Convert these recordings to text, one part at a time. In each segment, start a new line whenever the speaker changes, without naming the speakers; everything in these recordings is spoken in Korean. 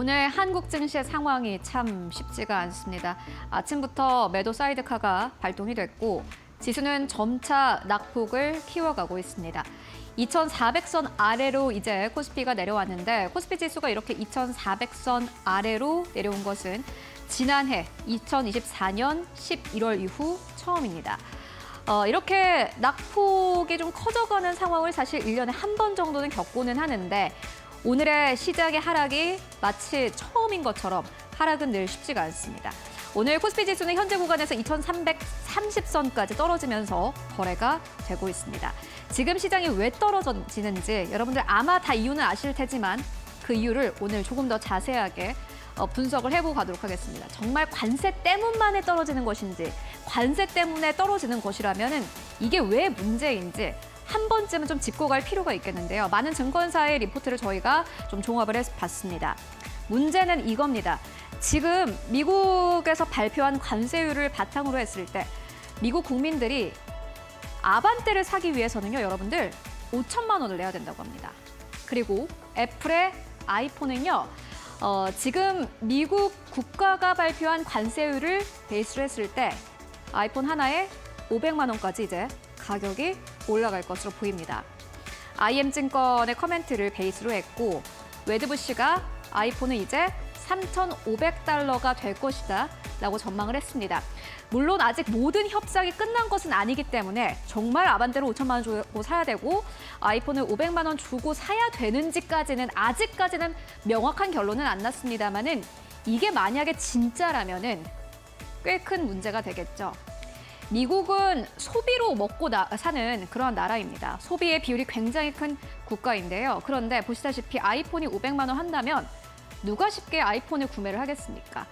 오늘 한국 증시의 상황이 참 쉽지가 않습니다. 아침부터 매도 사이드카가 발동이 됐고 지수는 점차 낙폭을 키워가고 있습니다. 2,400선 아래로 이제 코스피가 내려왔는데 코스피 지수가 이렇게 2,400선 아래로 내려온 것은 지난해 2024년 11월 이후 처음입니다. 이렇게 낙폭이 좀 커져가는 상황을 사실 1년에 한 번 정도는 겪고는 하는데 오늘의 시장의 하락이 마치 처음인 것처럼 하락은 늘 쉽지가 않습니다. 오늘 코스피 지수는 현재 구간에서 2,330선까지 떨어지면서 거래가 되고 있습니다. 지금 시장이 왜 떨어지는지 여러분들 아마 다 이유는 아실 테지만 그 이유를 오늘 조금 더 자세하게 분석을 해보고 가도록 하겠습니다. 정말 관세 때문만에 떨어지는 것인지 관세 때문에 떨어지는 것이라면 이게 왜 문제인지 한 번쯤은 좀 짚고 갈 필요가 있겠는데요. 많은 증권사의 리포트를 저희가 좀 종합을 해봤습니다. 문제는 이겁니다. 지금 미국에서 발표한 관세율을 바탕으로 했을 때 미국 국민들이 아반떼를 사기 위해서는요, 여러분들 5천만 원을 내야 된다고 합니다. 그리고 애플의 아이폰은요, 지금 미국 국가가 발표한 관세율을 베이스로 했을 때 아이폰 하나에 500만 원까지 이제 가격이 올라갈 것으로 보입니다. IM증권의 커멘트를 베이스로 했고 웨드부시가 아이폰은 이제 3,500달러가 될 것이다 라고 전망을 했습니다. 물론 아직 모든 협상이 끝난 것은 아니기 때문에 정말 아반떼로 5천만 원 주고 사야 되고 아이폰을 500만 원 주고 사야 되는지까지는 아직까지는 명확한 결론은 안 났습니다만은 이게 만약에 진짜라면은 꽤 큰 문제가 되겠죠. 미국은 소비로 먹고 사는 그런 나라입니다. 소비의 비율이 굉장히 큰 국가인데요. 그런데 보시다시피 아이폰이 500만 원 한다면 누가 쉽게 아이폰을 구매를 하겠습니까?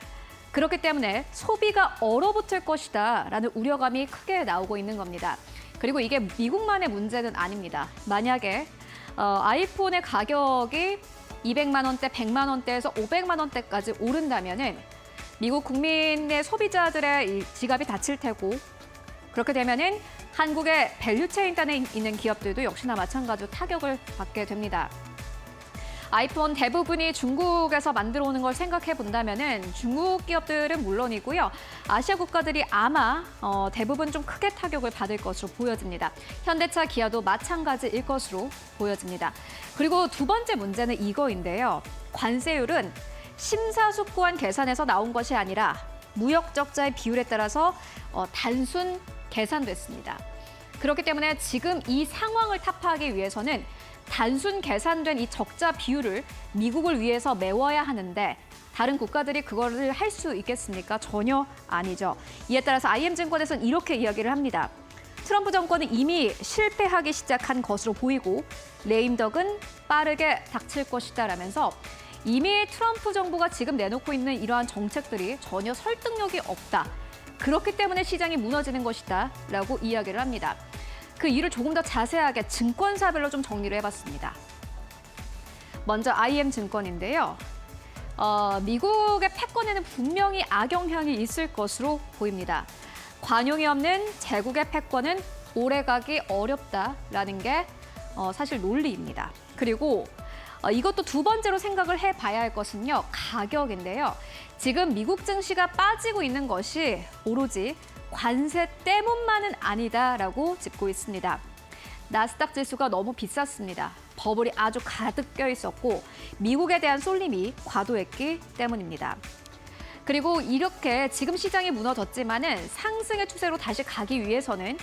그렇기 때문에 소비가 얼어붙을 것이다 라는 우려감이 크게 나오고 있는 겁니다. 그리고 이게 미국만의 문제는 아닙니다. 만약에 아이폰의 가격이 200만 원대, 100만 원대에서 500만 원대까지 오른다면은 미국 국민의 소비자들의 지갑이 다칠 테고 그렇게 되면은 한국의 밸류체인단에 있는 기업들도 역시나 마찬가지로 타격을 받게 됩니다. 아이폰 대부분이 중국에서 만들어 오는 걸 생각해 본다면은 중국 기업들은 물론이고요. 아시아 국가들이 아마 대부분 좀 크게 타격을 받을 것으로 보여집니다. 현대차, 기아도 마찬가지일 것으로 보여집니다. 그리고 두 번째 문제는 이거인데요. 관세율은 심사숙고한 계산에서 나온 것이 아니라 무역 적자의 비율에 따라서 단순 계산됐습니다. 그렇기 때문에 지금 이 상황을 타파하기 위해서는 단순 계산된 이 적자 비율을 미국을 위해서 메워야 하는데 다른 국가들이 그거를 할 수 있겠습니까? 전혀 아니죠. 이에 따라서 IM증권에서는 이렇게 이야기를 합니다. 트럼프 정권은 이미 실패하기 시작한 것으로 보이고 레임덕은 빠르게 닥칠 것이다 라면서 이미 트럼프 정부가 지금 내놓고 있는 이러한 정책들이 전혀 설득력이 없다. 그렇기 때문에 시장이 무너지는 것이다 라고 이야기를 합니다. 그 이유를 조금 더 자세하게 증권사별로 좀 정리를 해봤습니다. 먼저 IM증권인데요. 미국의 패권에는 분명히 악영향이 있을 것으로 보입니다. 관용이 없는 제국의 패권은 오래가기 어렵다라는 게 사실 논리입니다. 그리고 이것도 두 번째로 생각을 해봐야 할 것은요, 가격인데요. 지금 미국 증시가 빠지고 있는 것이 오로지 관세 때문만은 아니다라고 짚고 있습니다. 나스닥 지수가 너무 비쌌습니다. 버블이 아주 가득 껴 있었고 미국에 대한 쏠림이 과도했기 때문입니다. 그리고 이렇게 지금 시장이 무너졌지만은 상승의 추세로 다시 가기 위해서는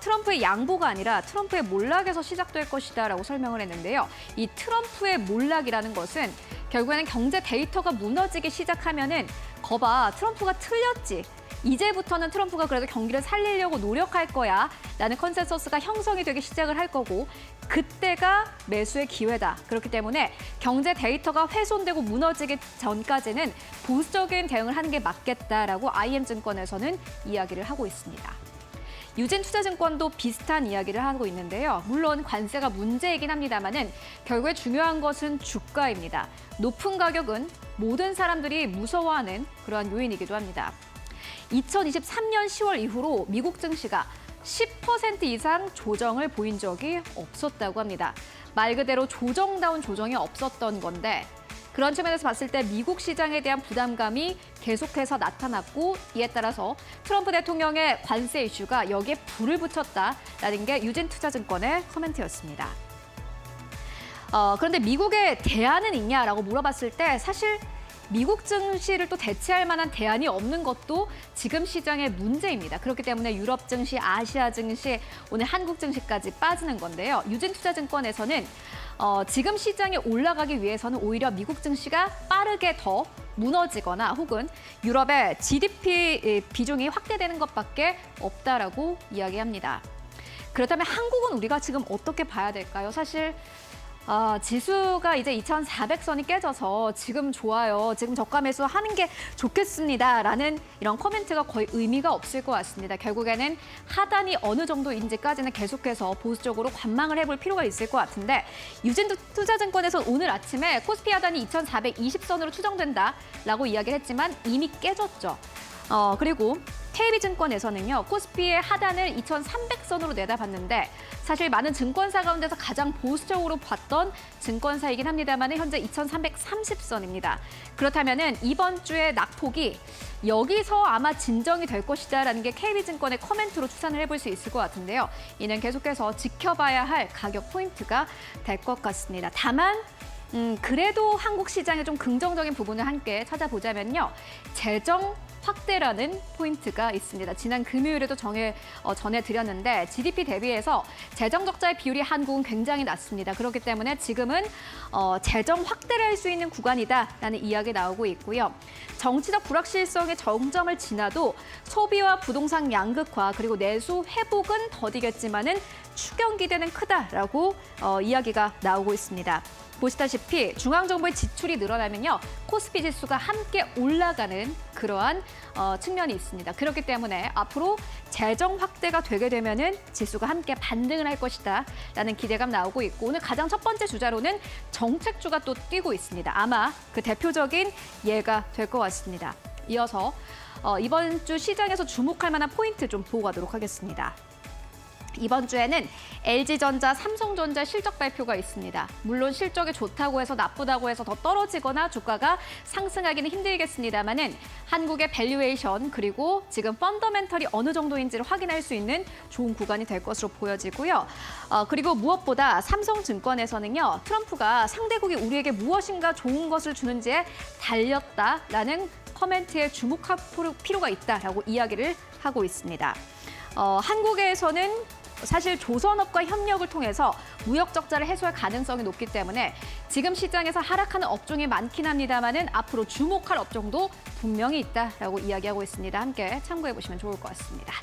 트럼프의 양보가 아니라 트럼프의 몰락에서 시작될 것이다라고 설명을 했는데요. 이 트럼프의 몰락이라는 것은 결국에는 경제 데이터가 무너지기 시작하면은 거봐, 트럼프가 틀렸지. 이제부터는 트럼프가 그래도 경기를 살리려고 노력할 거야 라는 컨센서스가 형성이 되기 시작을 할 거고 그때가 매수의 기회다. 그렇기 때문에 경제 데이터가 훼손되고 무너지기 전까지는 보수적인 대응을 하는 게 맞겠다라고 IM증권에서는 이야기를 하고 있습니다. 유진투자증권도 비슷한 이야기를 하고 있는데요. 물론 관세가 문제이긴 합니다만은 결국에 중요한 것은 주가입니다. 높은 가격은 모든 사람들이 무서워하는 그러한 요인이기도 합니다. 2023년 10월 이후로 미국 증시가 10% 이상 조정을 보인 적이 없었다고 합니다. 말 그대로 조정다운 조정이 없었던 건데 그런 측면에서 봤을 때 미국 시장에 대한 부담감이 계속해서 나타났고 이에 따라서 트럼프 대통령의 관세 이슈가 여기에 불을 붙였다라는 게 유진투자증권의 코멘트였습니다. 그런데 미국의 대안은 있냐라고 물어봤을 때 사실 미국 증시를 또 대체할 만한 대안이 없는 것도 지금 시장의 문제입니다. 그렇기 때문에 유럽 증시, 아시아 증시, 오늘 한국 증시까지 빠지는 건데요. 유진투자증권에서는 지금 시장에 올라가기 위해서는 오히려 미국 증시가 빠르게 더 무너지거나 혹은 유럽의 GDP 비중이 확대되는 것밖에 없다라고 이야기합니다. 그렇다면 한국은 우리가 지금 어떻게 봐야 될까요? 사실 지수가 이제 2,400선이 깨져서 지금 좋아요. 지금 저가 매수하는 게 좋겠습니다라는 이런 코멘트가 거의 의미가 없을 것 같습니다. 결국에는 하단이 어느 정도인지까지는 계속해서 보수적으로 관망을 해볼 필요가 있을 것 같은데 유진투자증권에서 오늘 아침에 코스피 하단이 2,420선으로 추정된다라고 이야기를 했지만 이미 깨졌죠. 그리고 KB증권에서는요, 코스피의 하단을 2,300선으로 내다봤는데 사실 많은 증권사 가운데서 가장 보수적으로 봤던 증권사이긴 합니다만 현재 2,330선입니다. 그렇다면 이번 주에 낙폭이 여기서 아마 진정이 될 것이다라는 게 KB증권의 코멘트로 추산을 해볼 수 있을 것 같은데요. 이는 계속해서 지켜봐야 할 가격 포인트가 될 것 같습니다. 다만 그래도 한국 시장의 좀 긍정적인 부분을 함께 찾아보자면요. 재정 확대라는 포인트가 있습니다. 지난 금요일에도 전해드렸는데 GDP 대비해서 재정 적자의 비율이 한국은 굉장히 낮습니다. 그렇기 때문에 지금은 재정 확대를 할 수 있는 구간이다라는 이야기 나오고 있고요. 정치적 불확실성의 정점을 지나도 소비와 부동산 양극화 그리고 내수 회복은 더디겠지만은 추경 기대는 크다라고 이야기가 나오고 있습니다. 보시다시피 중앙정부의 지출이 늘어나면요. 코스피 지수가 함께 올라가는 그러한 측면이 있습니다. 그렇기 때문에 앞으로 재정 확대가 되게 되면은 지수가 함께 반등을 할 것이다 라는 기대감 나오고 있고 오늘 가장 첫 번째 주자로는 정책주가 또 뛰고 있습니다. 아마 그 대표적인 예가 될 것 같습니다. 이어서 이번 주 시장에서 주목할 만한 포인트 좀 보고 가도록 하겠습니다. 이번 주에는 LG전자, 삼성전자 실적 발표가 있습니다. 물론 실적이 좋다고 해서 나쁘다고 해서 더 떨어지거나 주가가 상승하기는 힘들겠습니다만은 한국의 밸류에이션 그리고 지금 펀더멘털이 어느 정도인지를 확인할 수 있는 좋은 구간이 될 것으로 보여지고요. 그리고 무엇보다 삼성증권에서는요. 트럼프가 상대국이 우리에게 무엇인가 좋은 것을 주는지에 달렸다라는 커멘트에 주목할 필요가 있다라고 이야기를 하고 있습니다. 한국에서는 사실 조선업과 협력을 통해서 무역 적자를 해소할 가능성이 높기 때문에 지금 시장에서 하락하는 업종이 많긴 합니다만은 앞으로 주목할 업종도 분명히 있다라고 이야기하고 있습니다. 함께 참고해 보시면 좋을 것 같습니다.